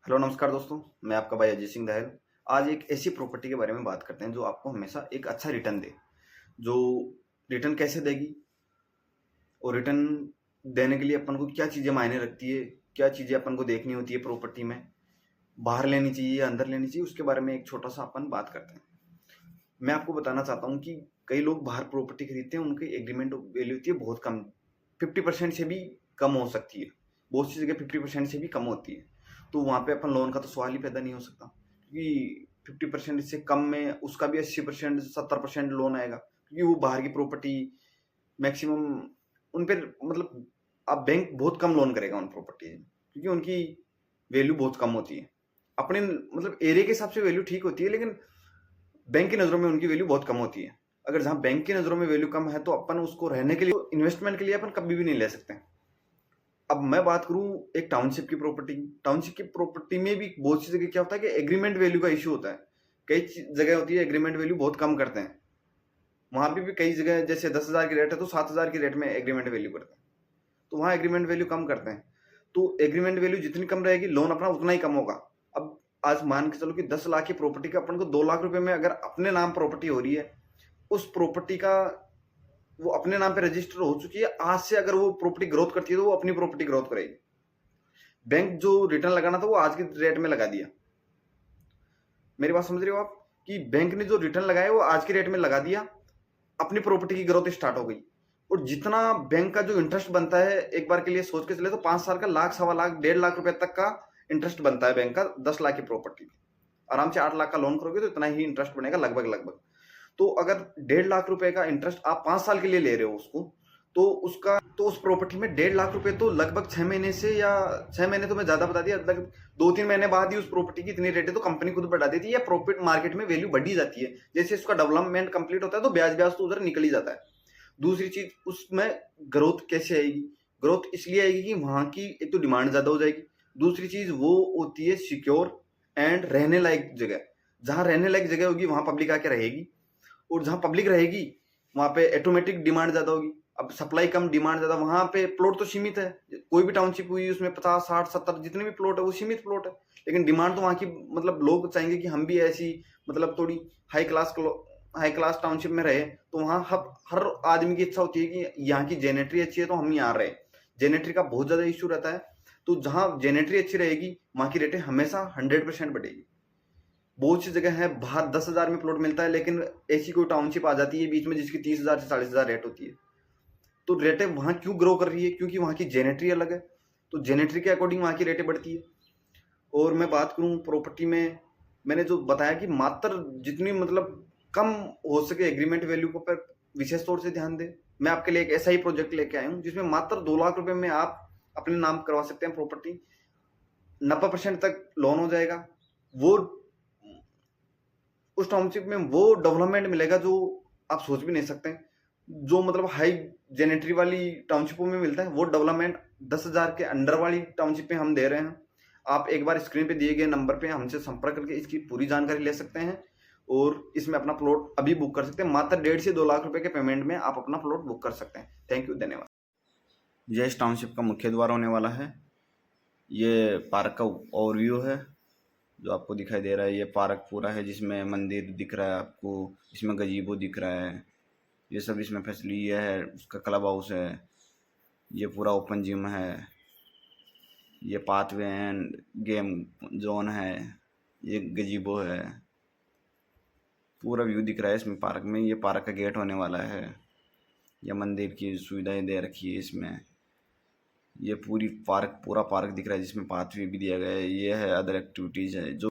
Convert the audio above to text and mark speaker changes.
Speaker 1: Hello नमस्कार दोस्तों। मैं आपका भाई अजय सिंह दहल। आज एक ऐसी प्रॉपर्टी के बारे में बात करते हैं जो आपको हमेशा एक अच्छा रिटर्न दे। जो रिटर्न कैसे देगी और रिटर्न देने के लिए अपन को क्या चीज़ें मायने रखती है, क्या चीज़ें अपन को देखनी होती है प्रॉपर्टी में, बाहर लेनी चाहिए या अंदर लेनी चाहिए, उसके बारे में एक छोटा सा अपन बात करते हैं। मैं आपको बताना चाहता हूँ कि कई लोग बाहर प्रॉपर्टी खरीदते हैं, उनकी एग्रीमेंट वैल्यू होती है बहुत कम, 50% से भी कम हो सकती है। बहुत सी जगह 50% से भी कम होती है। तो वहाँ पे अपन लोन का तो सवाल ही पैदा नहीं हो सकता, क्योंकि 50% से कम में उसका भी 80% 70% लोन आएगा, क्योंकि वो बाहर की प्रॉपर्टी मैक्सिमम उन पर मतलब आप बैंक बहुत कम लोन करेगा उन प्रॉपर्टी में, क्योंकि उनकी वैल्यू बहुत कम होती है। अपने मतलब एरिया के हिसाब से वैल्यू ठीक होती है, लेकिन बैंक की नज़रों में उनकी वैल्यू बहुत कम होती है। अगर जहाँ बैंक की नज़रों में वैल्यू कम है तो अपन उसको रहने के लिए, इन्वेस्टमेंट के लिए अपन कभी भी नहीं ले सकते। अब मैं बात करूं एक टाउनशिप की प्रॉपर्टी। टाउनशिप की प्रॉपर्टी में भी बहुत सी जगह क्या होता है कि एग्रीमेंट वैल्यू का इशू होता है। कई जगह होती है एग्रीमेंट वैल्यू बहुत कम करते हैं। वहां पे भी कई जगह जैसे 10,000 की रेट है तो 7,000 की रेट में एग्रीमेंट वैल्यू करते हैं, तो वहाँ एग्रीमेंट वैल्यू कम करते हैं। तो एग्रीमेंट वैल्यू जितनी कम रहेगी लोन अपना उतना ही कम होगा। अब आज मान के चलो कि 10 लाख की प्रॉपर्टी का अपन को 2 लाख रुपए में अगर अपने नाम प्रॉपर्टी हो रही है, उस प्रॉपर्टी का वो अपने नाम पे रजिस्टर हो चुकी है, आज से अगर वो प्रॉपर्टी ग्रोथ करती है तो वो अपनी प्रॉपर्टी ग्रोथ करेगी। बैंक जो रिटर्न लगाना था वो आज के रेट में लगा दिया। मेरी बात समझ रहे हो आप कि बैंक ने जो रिटर्न लगाया वो आज के रेट में लगा दिया, अपनी प्रॉपर्टी की ग्रोथ स्टार्ट हो गई। और जितना बैंक का जो इंटरेस्ट बनता है, एक बार के लिए सोच के चले तो 5 साल का लाख, सवा लाख, 1.5 लाख रुपए तक का इंटरेस्ट बनता है बैंक का 10 लाख की प्रॉपर्टी। आराम से 8 लाख का लोन करोगे तो इतना ही इंटरेस्ट बनेगा लगभग लगभग। तो अगर 1.5 लाख रुपए का इंटरेस्ट आप 5 साल के लिए ले रहे हो उसको, तो उसका तो उस प्रॉपर्टी में 1.5 लाख रुपए तो लगभग 6 महीने से, या 6 महीने तो मैं ज्यादा बता दिया, लगभग 2-3 महीने बाद ही उस प्रॉपर्टी की इतनी रेट है तो कंपनी खुद बढ़ा देती है, या प्रॉफिट मार्केट में वैल्यू बढ़ी जाती है। जैसे इसका डेवलपमेंट कंप्लीट होता है तो ब्याज ब्याज तो उधर निकल ही जाता है। दूसरी चीज उसमें ग्रोथ कैसे आएगी? ग्रोथ इसलिए आएगी कि वहां की एक तो डिमांड ज्यादा हो जाएगी। दूसरी चीज वो होती है सिक्योर एंड रहने लायक जगह। जहां रहने लायक जगह होगी वहां पब्लिक आके रहेगी, और जहां पब्लिक रहेगी वहां पे ऑटोमेटिक डिमांड ज्यादा होगी। अब सप्लाई कम डिमांड ज्यादा, वहां पे प्लॉट तो सीमित है। कोई भी टाउनशिप हुई उसमें 50 60 70 जितने भी प्लॉट है वो सीमित प्लॉट है, लेकिन डिमांड तो वहां की मतलब लोग चाहेंगे कि हम भी ऐसी मतलब थोड़ी हाई क्लास टाउनशिप में रहे। तो वहां हर आदमी की इच्छा होती है कि यहाँ की जेनेट्री अच्छी है तो हम यहाँ रहे। जेनेट्री का बहुत ज्यादा इश्यू रहता है, तो जहां जेनेट्री अच्छी रहेगी वहां की रेटें हमेशा 100% बढ़ेगी। बहुत सी जगह है बाहर 10,000 में प्लॉट मिलता है, लेकिन ऐसी कोई टाउनशिप आ जाती है बीच में जिसकी 30,000 से 40,000 रेट होती है। तो रेटें वहां क्यों ग्रो कर रही है? क्योंकि वहां की जेनेट्री अलग है, तो जेनेट्री के अकॉर्डिंग वहां की रेटें बढ़ती है। और मैं बात करूं प्रॉपर्टी में, मैंने जो बताया कि मात्र जितनी मतलब कम हो सके एग्रीमेंट वैल्यू को पर विशेष तौर से ध्यान दें। मैं आपके लिए एक ऐसा ही प्रोजेक्ट लेके आया हूँ जिसमें मात्र 2 लाख रुपए में आप अपने नाम करवा सकते हैं प्रॉपर्टी। 90% तक लोन हो जाएगा। वो उस टाउनशिप में वो डेवलपमेंट मिलेगा जो आप सोच भी नहीं सकते। जो मतलब हाई जेनेट्री वाली टाउनशिपों में मिलता है वो डेवलपमेंट 10,000 के अंडर वाली टाउनशिप में हम दे रहे हैं। आप एक बार स्क्रीन पे दिए गए नंबर पे हमसे संपर्क करके इसकी पूरी जानकारी ले सकते हैं, और इसमें अपना प्लॉट अभी बुक कर सकते हैं। मात्र 1.5 से 2 लाख रुपए के पेमेंट में आप अपना प्लॉट बुक कर सकते हैं। थैंक यू, धन्यवाद। यह इस टाउनशिप का मुख्य द्वार होने वाला है। ये पार्क का ओवरव्यू है जो आपको दिखाई दे रहा है। ये पार्क पूरा है जिसमें मंदिर दिख रहा है आपको, इसमें गजीबो दिख रहा है, ये सब इसमें फैसिलिटी ये है। उसका क्लब हाउस है, ये पूरा ओपन जिम है, ये पाथवे एंड गेम जोन है, ये गजीबो है। पूरा व्यू दिख रहा है इसमें पार्क में। ये पार्क का गेट होने वाला है। ये मंदिर की सुविधाएं दे रखी है इसमें। ये पूरा पार्क दिख रहा है जिसमें पाथवे भी दिया गया है। ये है अदर एक्टिविटीज़ है जो